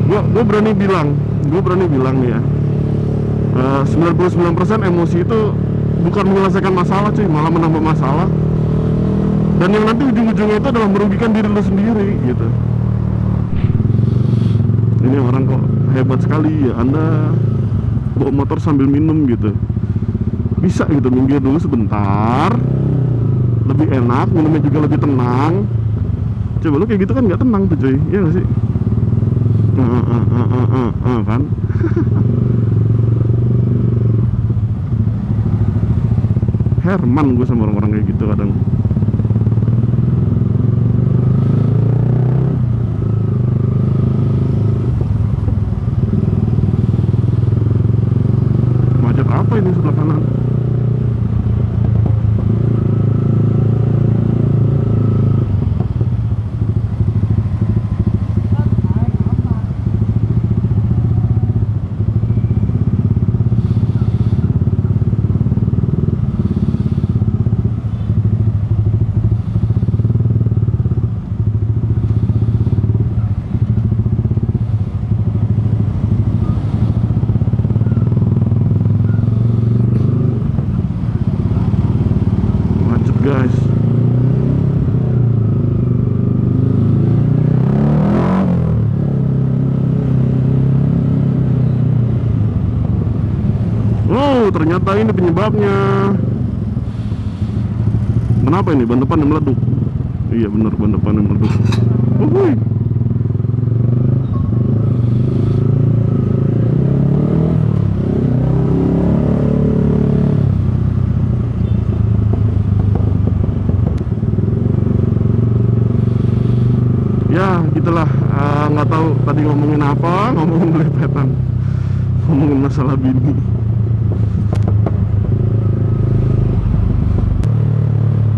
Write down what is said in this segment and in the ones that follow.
Gue berani bilang nih ya, 99% emosi itu bukan menyelesaikan masalah cuy, malah menambah masalah. Dan yang nanti ujung-ujungnya itu adalah merugikan diri lu sendiri gitu. Ini orang kok hebat sekali ya, Anda bawa motor sambil minum gitu. Bisa gitu, minggir dulu sebentar, lebih enak, minumnya juga lebih tenang. Coba lu kayak gitu kan nggak tenang tuh cuy, iya nggak sih? Kan? Herman gue sama orang-orang kayak gitu kadang. Macet apa ini sebelah kanan? Guys, oh ternyata ini penyebabnya. Kenapa ini ban depan yang meleduk? Iya bener, ban depan yang meleduk. Uhuy. Ya gitulah, nggak tahu tadi ngomongin apa, ngomongin belepetan, ngomongin masalah bini.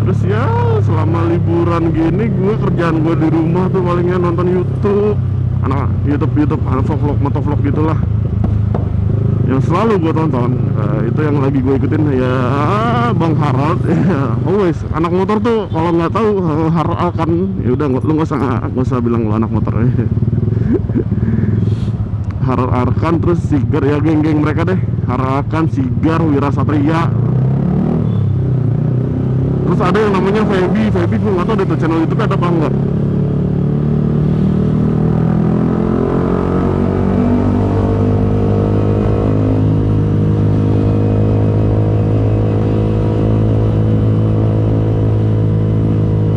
Terus ya selama liburan gini kerjaan gue di rumah tuh palingnya nonton YouTube, anak vlog, motovlog gitulah yang selalu gue tonton. Itu yang lagi gue ikutin ya Bang Harald ya. Always anak motor tuh kalau nggak tahu Harald kan ya udah, lu nggak usah bilang lu anak motor ya. Harald Arkan, terus Sigar ya, geng-geng mereka deh, Harald Arkan, Sigar, Wira Satria. Terus ada yang namanya Feby gue nggak tahu deh tuh channel YouTube ada apa enggak.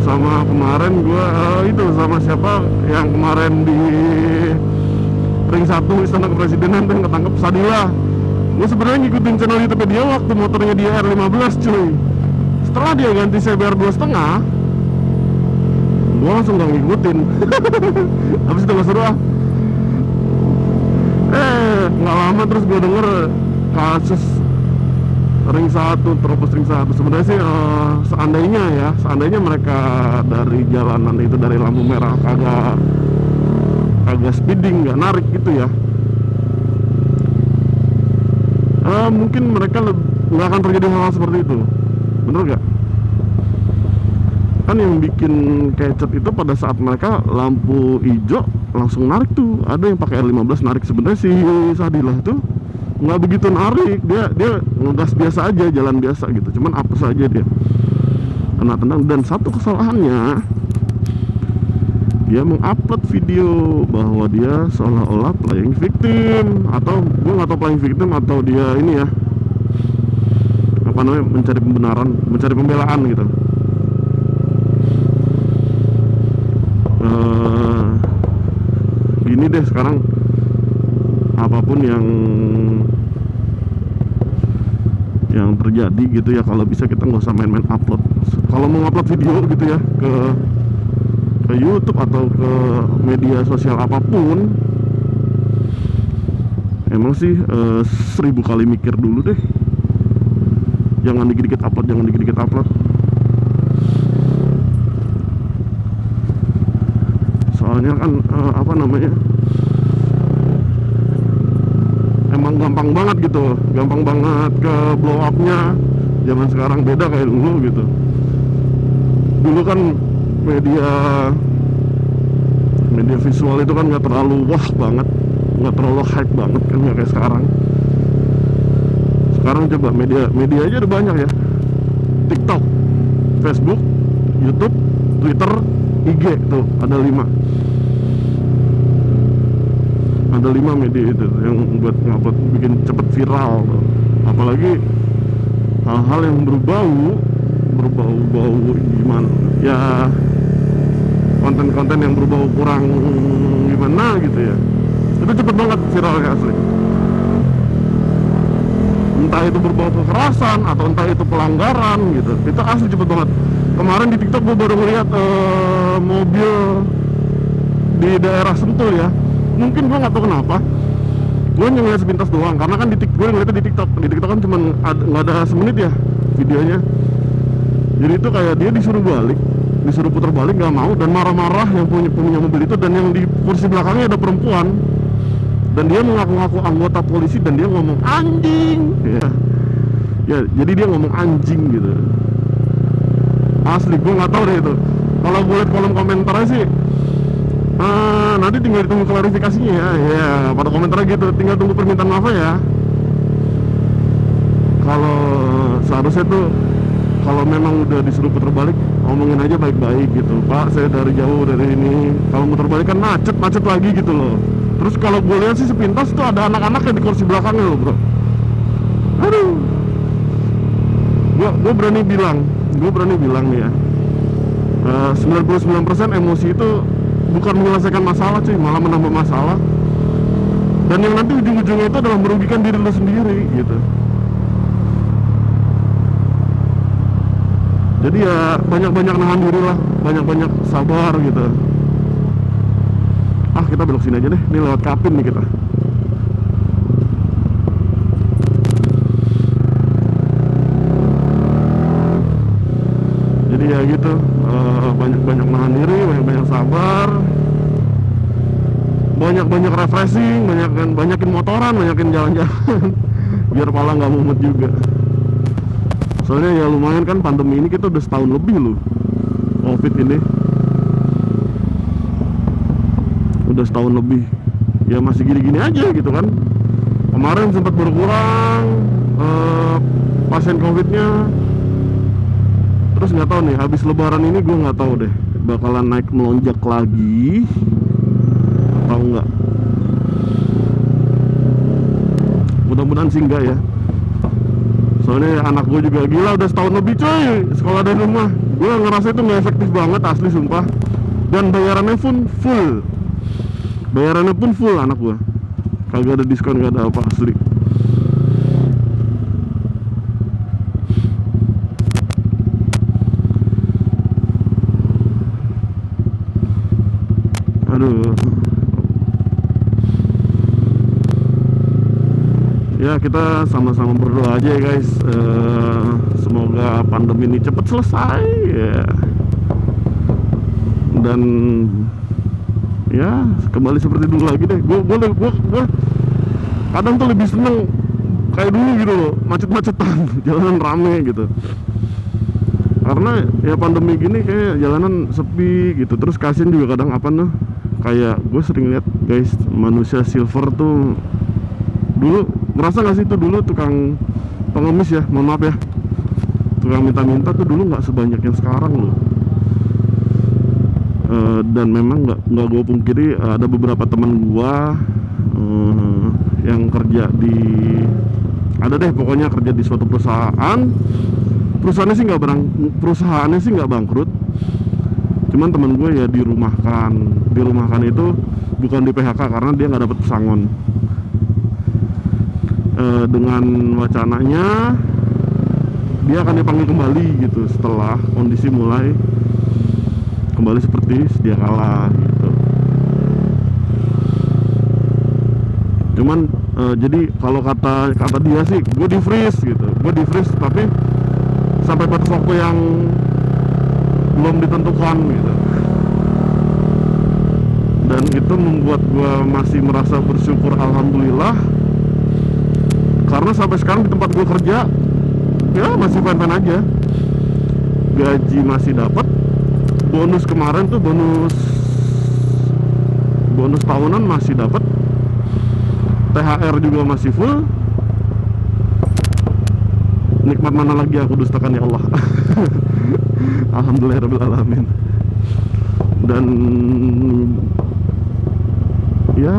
Sama kemarin gue itu sama siapa yang kemarin di ring 1 Istana Kepresidenan yang ketangkep, Sadila. Gue sebenarnya ngikutin channel YouTube dia waktu motornya dia R15 cuy. Setelah dia ganti CBR 2,5, gue langsung gak ngikutin. Habis itu gak seru ah. Gak lama terus gue denger kasus ring 1, terobos ring 1. Sebenarnya sih seandainya mereka dari jalanan itu, dari lampu merah kagak speeding, gak narik gitu ya, mungkin mereka nggak akan terjadi hal-hal seperti itu. Bener gak? Kan yang bikin kecet itu pada saat mereka lampu hijau langsung narik tuh. Ada yang pakai R15 narik. Sebenarnya si Sadilah tuh nggak begitu narik, dia ngegas biasa aja, jalan biasa gitu, cuman apes aja dia kena tendang. Dan satu kesalahannya, dia mengupload video bahwa dia seolah-olah playing victim, atau gue nggak tahu playing victim atau dia ini ya, apa namanya, mencari pembenaran, mencari pembelaan gitu. Gini deh sekarang, apapun yang terjadi gitu ya, kalau bisa kita nggak usah main-main upload. Kalau mau upload video gitu ya ke YouTube atau ke media sosial apapun, emang sih 1000 kali mikir dulu deh. Jangan dikit-dikit upload, soalnya kan apa namanya, emang gampang banget gitu, gampang banget ke blow up-nya. Zaman sekarang beda kayak dulu gitu. Dulu kan media visual itu kan nggak terlalu wah banget. nggak terlalu hype banget kan, nggak kayak sekarang. Sekarang coba media aja udah banyak ya. TikTok, Facebook, YouTube, Twitter, IG, tuh ada 5 media itu yang buat ngupload, bikin cepet viral tuh. Apalagi hal-hal yang berbau gimana ya, konten-konten yang berbau kurang gimana gitu ya, itu cepet banget viralnya asli. Entah itu berbau kekerasan atau entah itu pelanggaran gitu, itu asli cepet banget. Kemarin di TikTok gue baru ngeliat mobil di daerah Sentul ya. Mungkin gue nggak tahu kenapa, gue ngeliat sepintas doang, karena kan gue ngeliatnya di TikTok kan cuma nggak ada semenit ya videonya. Jadi itu kayak dia disuruh putar balik nggak mau, dan marah-marah yang punya mobil itu, dan yang di kursi belakangnya ada perempuan, dan dia mengaku-ngaku anggota polisi, dan dia ngomong anjing ya, jadi dia ngomong anjing gitu. Asli gue nggak tahu deh itu. Kalau gue liat kolom komentarnya sih, nanti tinggal ditunggu klarifikasinya ya, pada komentarnya gitu, tinggal tunggu permintaan maaf ya. Kalau seharusnya tuh, kalau memang udah disuruh putar balik, ngomongin aja baik-baik gitu, Pak saya dari jauh dari ini, kalau muter balik kan macet lagi gitu loh. Terus kalau gue lihat sih sepintas tuh ada anak-anak yang di kursi belakangnya loh bro. Aduh, gue berani bilang nih ya, 99% emosi itu bukan menyelesaikan masalah cuy, malah menambah masalah. Dan yang nanti ujung-ujungnya itu adalah merugikan diri lo sendiri gitu. Jadi ya banyak-banyak nahan diri lah, banyak-banyak sabar gitu. Kita belok sini aja deh, ini lewat Kapin nih kita. Jadi ya gitu, banyak-banyak nahan diri, banyak-banyak sabar, banyak-banyak refreshing, banyakin motoran, banyakin jalan-jalan biar pala nggak mumet juga. Soalnya ya lumayan kan, pandemi ini kita udah setahun lebih loh, COVID ini udah setahun lebih, ya masih gini-gini aja gitu kan. Kemarin sempat berkurang pasien COVID-nya, terus nggak tahu nih habis Lebaran ini gue nggak tahu deh bakalan naik melonjak lagi atau enggak. Mudah-mudahan sih enggak ya. Soalnya anak gue juga gila, udah setahun lebih coy sekolah dari rumah. Gue ngerasa itu nggak efektif banget asli sumpah. Dan bayarannya pun full anak gue. Kagak ada diskon, gak ada apa, asli. Aduh. Ya kita sama-sama berdoa aja ya guys, semoga pandemi ini cepat selesai ya. Dan ya kembali seperti dulu lagi deh. Gue kadang tuh lebih seneng kayak dulu gitu loh, macet-macetan jalanan rame gitu. Karena ya pandemi gini kayak jalanan sepi gitu. Terus kasian juga kadang kayak gue sering lihat guys, manusia silver tuh dulu, ngerasa gak sih tuh dulu tukang pengemis ya, mohon maaf ya, tukang minta-minta tuh dulu nggak sebanyak yang sekarang loh. Dan memang nggak gue pungkiri, ada beberapa teman gue yang kerja di, ada deh pokoknya kerja di suatu perusahaannya sih nggak bangkrut, cuman teman gue ya dirumahkan itu bukan di PHK karena dia nggak dapet pesangon. Dengan wacananya dia akan dipanggil kembali gitu setelah kondisi mulai kembali seperti sedia kala gitu. Cuman jadi kalau kata dia sih, gue di freeze tapi sampai batas waktu yang belum ditentukan gitu. Dan itu membuat gue masih merasa bersyukur, alhamdulillah, karena sampai sekarang di tempat gue kerja ya masih fine-fine aja, gaji masih dapat, bonus kemarin tuh bonus tahunan masih dapat, THR juga masih full. Nikmat mana lagi aku dustakan ya Allah. Alhamdulillahirrahmanirrahim. Dan ya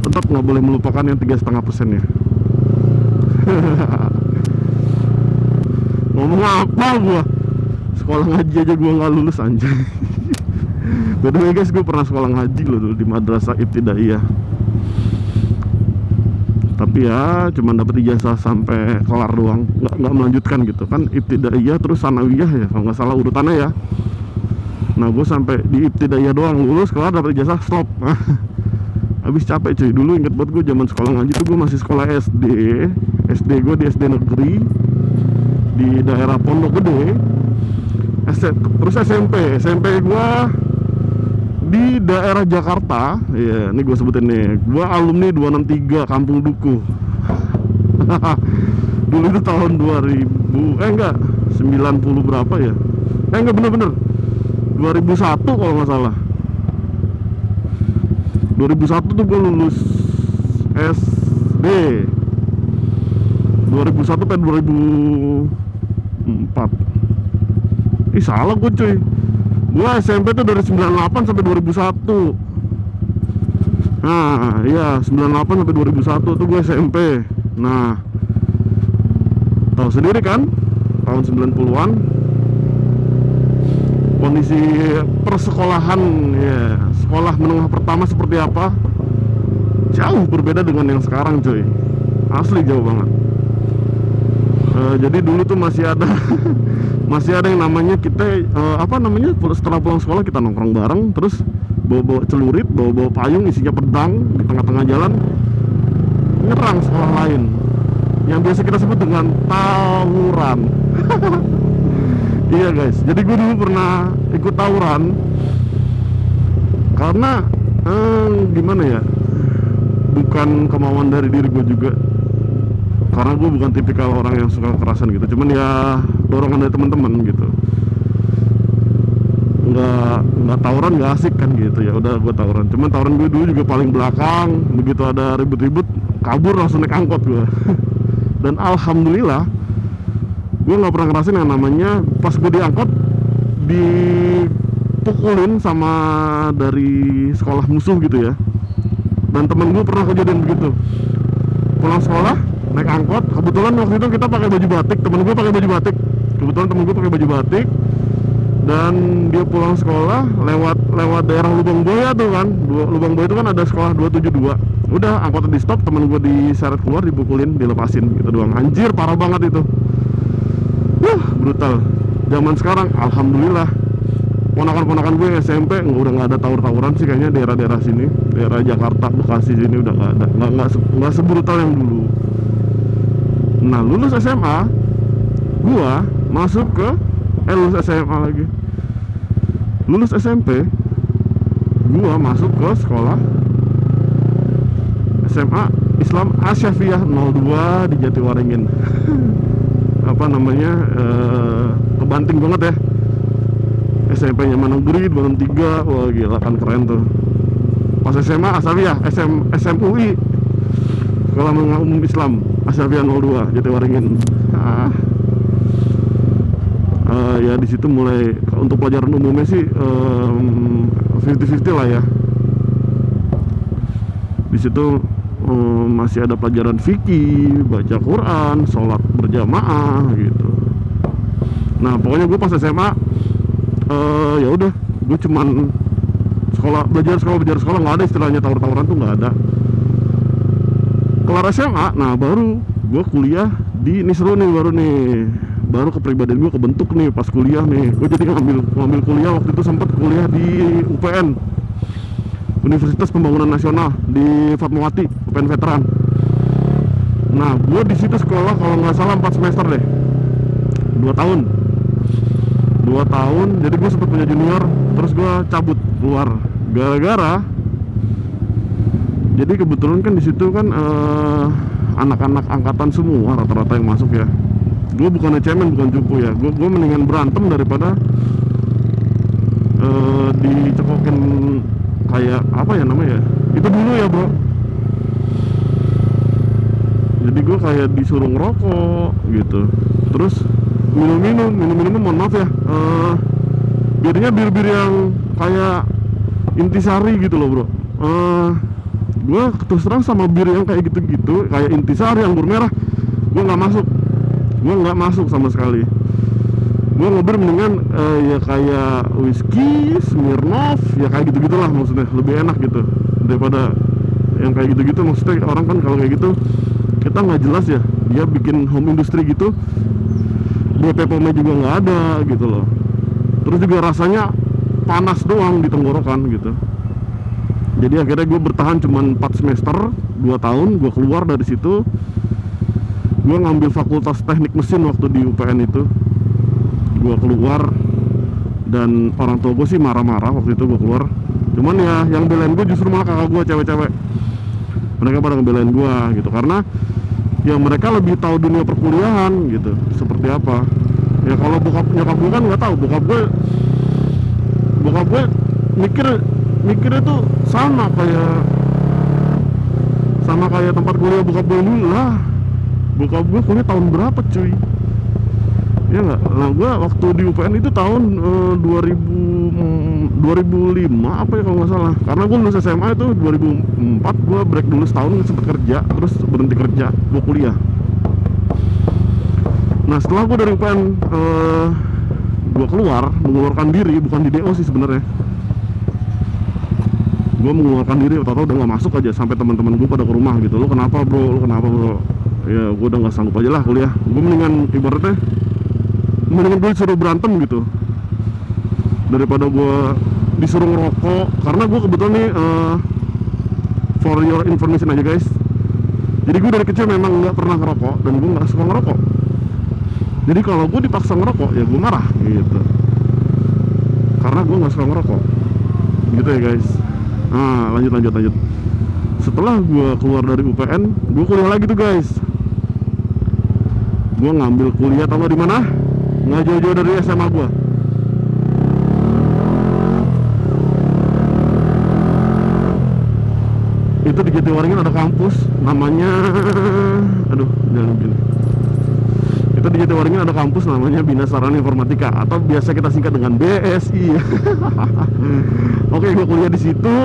tetap nggak boleh melupakan yang 3,5% ya. Ngomong apa gua, sekolah ngaji aja gua nggak lulus anjay. By the way guys, gue pernah sekolah ngaji loh dulu di madrasah ibtidaiyah. Tapi ya cuman dapat ijazah sampai kelar doang, nggak melanjutkan gitu kan. Ibtidaiyah terus sanawiyah ya kalau nggak salah urutannya ya. Nah gue sampai di ibtidaiyah doang, lulus kelar dapat ijazah stop. Habis capek cuy. Dulu inget buat gue zaman sekolah ngaji tuh gue masih sekolah SD. Gue di SD negeri di daerah Pondok Gede. Terus SMP gue di daerah Jakarta. Ya, ini gue sebutin nih. Gue alumni 263 Kampung Duku. Dulu itu tahun 90 berapa ya? Enggak bener-bener 2001 kalau nggak salah. 2001 tuh gue lulus SD. 2001 sampai 2004. Salah gue cuy. Gua SMP tuh dari 98 sampai 2001. Nah, iya 98 sampai 2001 tuh gue SMP. Nah, tahu sendiri kan, tahun 90-an kondisi persekolahan ya, sekolah menengah pertama seperti apa? Jauh berbeda dengan yang sekarang, cuy. Asli jauh banget. Jadi dulu tuh masih ada masih ada yang namanya kita setelah pulang sekolah kita nongkrong bareng, terus bawa celurit, bawa payung isinya pedang di tengah-tengah jalan nyerang sekolah lain, yang biasa kita sebut dengan tawuran. Iya guys, jadi gue dulu pernah ikut tawuran karena gimana ya, bukan kemauan dari diri gue juga, karena gue bukan tipikal orang yang suka kekerasan gitu, cuman ya dorongan dari teman-teman gitu. Nggak tawuran nggak asik kan gitu, ya udah gue tawuran. Cuman tawuran gue dulu juga paling belakang, begitu ada ribut-ribut kabur langsung naik angkot gue. Dan alhamdulillah gue nggak pernah ngerasain yang namanya pas gue diangkot dipukulin sama dari sekolah musuh gitu ya. Dan temen gue pernah kejadian begitu, pulang sekolah naik angkot, kebetulan waktu itu kita pakai baju batik, temen gue pakai baju batik, kebetulan temen gue pakai baju batik, dan dia pulang sekolah lewat daerah Lubang Boya tuh kan. Lubang Boya itu kan ada sekolah 272. Udah angkotnya di stop, temen gue diseret keluar, dipukulin, dilepasin gitu doang. Anjir parah banget itu. Brutal. Zaman sekarang alhamdulillah ponakan-ponakan gue SMP udah nggak ada tawuran sih kayaknya, daerah-daerah sini, daerah Jakarta, Bekasi sini udah nggak ada, nggak sebrutal yang dulu. Nah lulus SMA, gua masuk ke lulus SMA lagi. Lulus SMP, gua masuk ke sekolah SMA Islam Asyafiyah 02 di Jatiwaringin. Apa namanya, kebanting banget ya. SMP-nya Manegeri, 263, wah gila kan, keren tuh. Pas SMA Asyafiyah, SMUI, Sekolah Menengah Umum Islam Asyafiyah 02 Jatiwaringin. Ya di situ mulai untuk pelajaran umumnya sih 50-50 lah ya. Di situ masih ada pelajaran fikih, baca Quran, sholat berjamaah gitu. Nah pokoknya gue pas SMA ya udah, gue cuman belajar sekolah, nggak ada istilahnya tawur-tawuran tuh, nggak ada. Kelar SMA, nah baru gue kuliah di ini seru nih, baru kepribadian gue kebentuk nih pas kuliah nih. Gue jadi ngambil kuliah waktu itu, sempat kuliah di UPN, Universitas Pembangunan Nasional di Fatmawati, UPN Veteran. Nah gue di situ sekolah kalau nggak salah 4 semester deh, 2 tahun. Jadi gue sempat punya junior, terus gue cabut keluar gara-gara, jadi kebetulan kan di situ kan anak-anak angkatan semua rata-rata yang masuk ya. Gue bukan cemen, bukan cupu ya, gue mendingan berantem daripada dicekokin kayak apa ya namanya ya, Itu dulu ya bro. Jadi gue kayak disuruh ngerokok gitu, terus minum mohon maaf ya, birnya bir yang kayak Intisari gitu loh bro. Gue terus terang sama bir yang kayak gitu-gitu, kayak Intisari, anggur merah, gue nggak masuk sama sekali. Gue ngobrol mendingan ya kayak whisky, Smirnoff, ya kayak gitu-gitulah, maksudnya lebih enak gitu daripada yang kayak gitu-gitu. Maksudnya orang kan kalau kayak gitu kita nggak jelas ya, dia bikin home industry gitu, DP POM-nya juga nggak ada gitu loh. Terus juga rasanya panas doang di tenggorokan gitu. Jadi akhirnya gue bertahan cuman 4 semester, 2 tahun, gue keluar dari situ. Gue ngambil fakultas teknik mesin waktu di UPN itu. Gue keluar, dan orang tua gue sih marah-marah waktu itu gue keluar. Cuman ya yang belain gue justru malah kakak gue cewek-cewek. Mereka pada ngebelain gue gitu, karena ya mereka lebih tahu dunia perkuliahan gitu seperti apa. Ya kalau nyokap gue kan nggak tahu. Bokap gue mikirnya tuh sama kayak tempat kuliah bokap gue dulu lah. Bokap gue kuliah tahun berapa cuy, ya nggak? Nah gue waktu di UPN itu tahun 2005 apa ya kalau nggak salah, karena gue lulus SMA itu 2004. Gue break dulu setahun, sempet kerja, terus berhenti kerja, gue kuliah. Nah setelah gue dari UPN, gue mengeluarkan diri, bukan di DO sih sebenarnya. Gue mengeluarkan diri, tau-tau udah nggak masuk aja, sampai teman-teman gue pada ke rumah gitu. Lo kenapa bro? Ya gue udah nggak sanggup aja lah kuliah. Gue mendingan ibaratnya gue disuruh berantem gitu daripada gue disuruh ngerokok. Karena gue kebetulan nih, for your information aja guys, jadi gue dari kecil memang nggak pernah ngerokok dan gue nggak suka ngerokok. Jadi kalau gue dipaksa ngerokok ya gue marah gitu, karena gue nggak suka ngerokok gitu ya guys. Nah lanjut. Setelah gue keluar dari UPN, gue kuliah lagi tuh guys. Gue ngambil kuliah tau di mana? Nggak jauh-jauh dari SMA gue. Itu di Jatiwaringin ada kampus namanya, jangan begini. Itu di Jatiwaringin ada kampus namanya Bina Sarana Informatika, atau biasa kita singkat dengan BSI. Oke, gue kuliah di situ.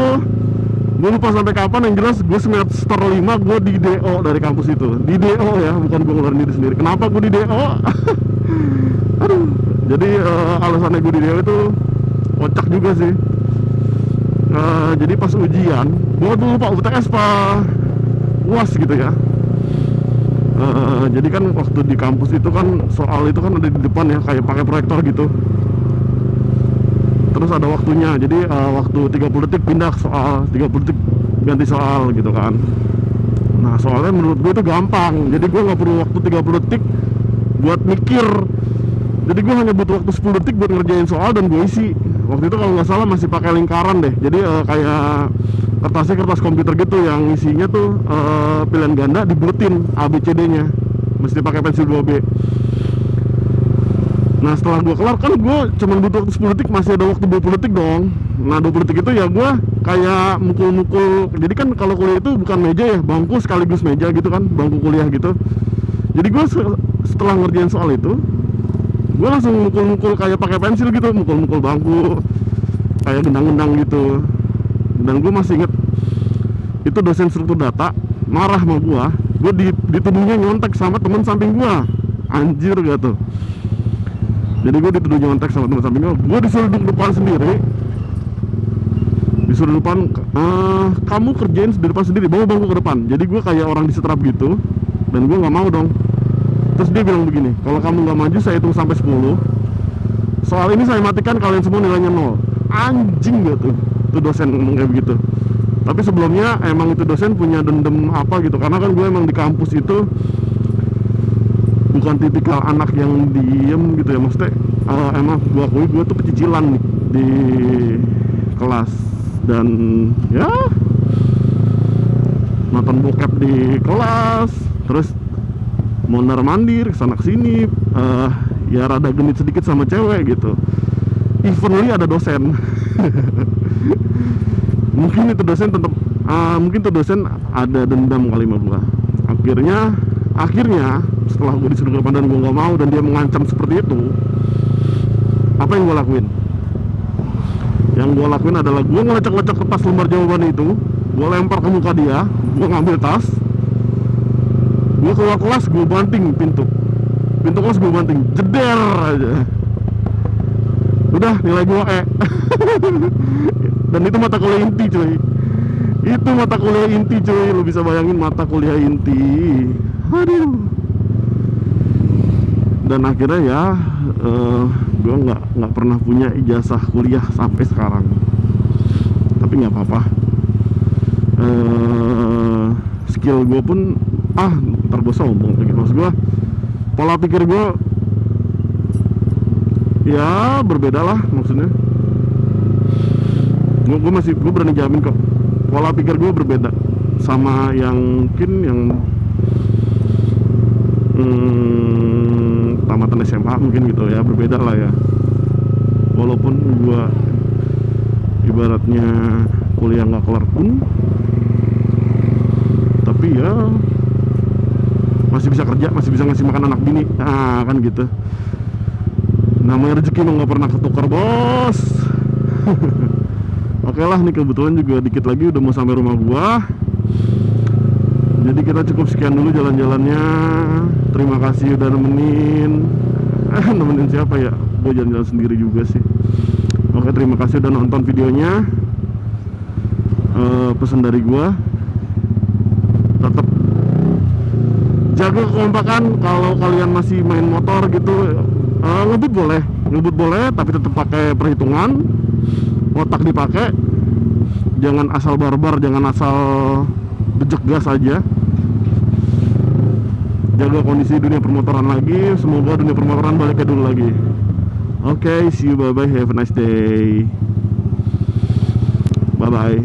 Gue lupa sampai kapan, yang jelas gue semester 5 gue di DO dari kampus itu. Di DO ya, bukan gue ngeluarin diri sendiri. Kenapa gue di DO? Aduh, jadi alasannya gue di DO itu kocak juga sih. Jadi pas ujian, gue tuh lupa UTS apa UAS gitu ya. Jadi kan waktu di kampus itu kan soal itu kan ada di depan ya, kayak pakai proyektor gitu. Terus ada waktunya, jadi waktu 30 detik pindah soal, 30 detik ganti soal gitu kan. Nah soalnya menurut gue itu gampang, jadi gue nggak perlu waktu 30 detik buat mikir. Jadi gue hanya butuh waktu 10 detik buat ngerjain soal dan gue isi. Waktu itu kalau nggak salah masih pakai lingkaran deh, jadi kayak kertas komputer gitu yang isinya tuh pilihan ganda dibuletin ABCD nya, mesti pakai pensil 2B. Nah setelah gue kelar kan gue cuma butuh waktu 10 detik, masih ada waktu 20 detik dong. Nah 20 detik itu ya gue kayak mukul-mukul. Jadi kan kalau kuliah itu bukan meja ya, bangku sekaligus meja gitu kan, bangku kuliah gitu. Jadi gue setelah ngerjain soal itu, gue langsung mukul-mukul kayak pakai pensil gitu, mukul-mukul bangku kayak gendang-gendang gitu. Dan gue masih inget itu dosen struktur data marah sama gue dituduhnya nyontek sama temen samping gue. Anjir gak tuh. Jadi gue dituduh nyontek sama temen samping gue disuruh duduk depan sendiri, disuruh depan, kamu kerjain di depan sendiri, bawa bangku ke depan. Jadi gue kayak orang disetrap gitu, dan gue nggak mau dong. Terus dia bilang begini, kalau kamu nggak maju saya hitung sampai 10, soal ini saya matikan, kalian semua nilainya 0. Anjing gak tuh, itu dosen ngomong kayak begitu. Tapi sebelumnya emang itu dosen punya dendam apa gitu, karena kan gue emang di kampus itu bukan tipikal anak yang diem gitu ya, maksudnya emang gue akui gue tuh pecicilan nih di kelas, dan ya nonton bokep di kelas, terus mondar mandir kesana kesini, ya rada genit sedikit sama cewek gitu. Evenly ada dosen. Mungkin itu dosen tetap Mungkin tuh dosen ada dendam kali sama gua. Akhirnya setelah gua disuruh ke depan dan gua nggak mau dan dia mengancam seperti itu, apa yang gua lakuin? Yang gua lakuin adalah gua ngelecek-lecek kertas lembar jawaban itu, gua lempar ke muka dia, gua ngambil tas, gua keluar kelas, gua banting pintu kelas, gua banting, jeder aja. Udah, nilai gua E. Dan itu mata kuliah inti, cuy. Itu mata kuliah inti, cuy. Lu bisa bayangin mata kuliah inti. Aduh. Dan akhirnya ya gue nggak pernah punya ijazah kuliah sampai sekarang. Tapi nggak apa-apa. Skill gue pun ntar gue sombong lagi. Maksud gue, pola pikir gue ya berbeda lah, maksudnya. Gue berani jamin kok, pola pikir gue berbeda sama yang mungkin yang tamatan SMA mungkin gitu ya, berbeda lah ya. Walaupun gue ibaratnya kuliah nggak kelar pun, tapi ya masih bisa kerja, masih bisa ngasih makan anak bini, kan gitu. Namanya rezeki mah nggak pernah ketukar, bos. Oke lah, nih kebetulan juga dikit lagi udah mau sampai rumah gua. Jadi kita cukup sekian dulu jalan-jalannya. Terima kasih udah nemenin. Nemenin siapa ya? Gua jalan-jalan sendiri juga sih. Oke, terima kasih udah nonton videonya. Pesan dari gua, tetap jaga kekompakan. Kalau kalian masih main motor gitu, ngebut boleh, tapi tetap pakai perhitungan, otak dipakai, jangan asal barbar, jangan asal bejek gas aja. Jaga kondisi dunia permotoran lagi, semoga dunia permotoran balik kayak dulu lagi. Oke, see you, bye bye, have a nice day, bye bye.